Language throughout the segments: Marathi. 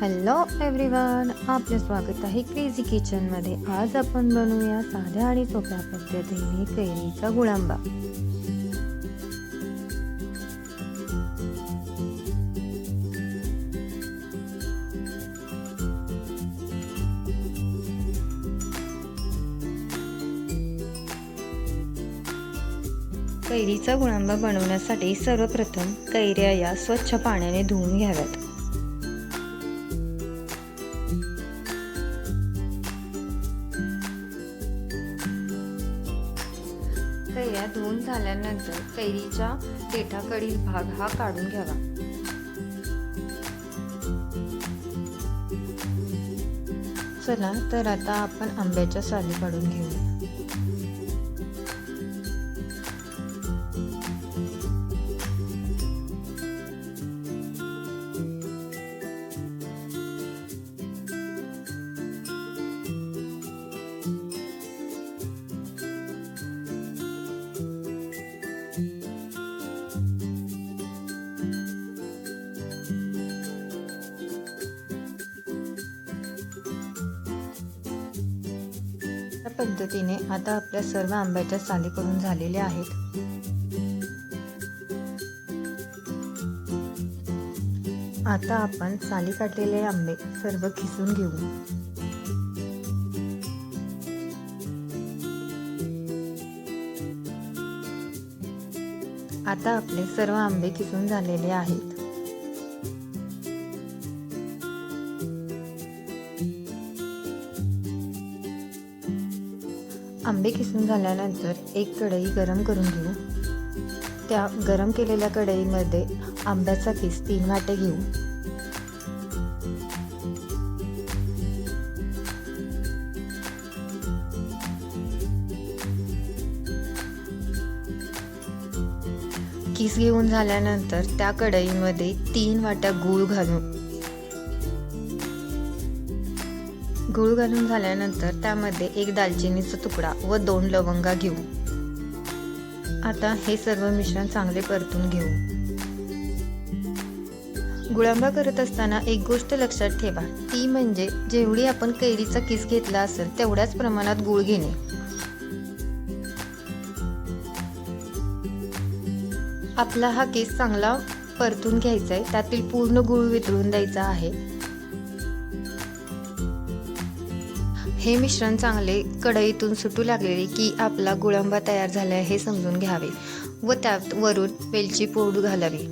हॅलो एव्हरीवन, आपलं स्वागत आहे क्रेझी किचनमध्ये। आज आपण बनवूया साध्या आणि सोप्या पद्धतीने कैरीचा गुळांबा। कैरीचा गुळांबा बनवण्यासाठी सर्वप्रथम कैऱ्या या स्वच्छ पाण्याने धुवून घ्याव्यात। कैऱ्या धुवून झाल्यानंतर कैरीच्या देठाकडील भाग हा काढून घ्यावा। चला तर आता आपण आंब्याच्या साली काढून घेऊया। या पद्धतीने आता आपल्या सर्व आंब्याच्या साली करून झालेल्या आहेत। आता आपण साली काढलेले आंबे सर्व खिसून घेऊ। आता आपले सर्व आंबे खिसून झालेले आहेत। आंबे खिसून झाल्यानंतर एक कढई गरम करून घेऊ। त्या गरम केलेल्या कढईमध्ये आंब्याचा किस 3 वाटे घेऊ। किस घेऊन झाल्यानंतर त्या कढईमध्ये 3 वाट्या गूळ घालू। गूळ घालून झाल्यानंतर त्यामध्ये 1 दालचिनीचा तुकडा व 2 लवंगा घेऊ। आता हे सर्व मिश्रण चांगले परतून घेऊ। गुळांबा करत असताना एक गोष्ट लक्षात ठेवा, ती म्हणजे जेवढी आपण कैरीचा किस घेतला असेल तेवढ्याच प्रमाणात गूळ घेणे। आपला हा किस चांगला परतून घ्यायचा आहे, त्यातील पूर्ण गूळ वितळून द्यायचा आहे। हे मिश्रण चांगले कढईतून सुटू लागले की आपला गुळांबा तयार झाला आहे हे समजून घ्यावे व त्यात वरून वेलची पूड घालावी।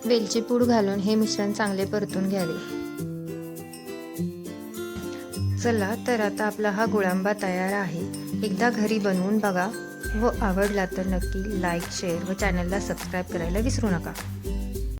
वेलची पूड घालून हे मिश्रण चांगले परतून घ्यावे। चला तर आता आपला हा गुळांबा तयार आहे। एकदा घरी बनवून बघा व आवडला तर नक्की लाईक, शेअर व चॅनलला सबस्क्राईब करायला विसरू नका।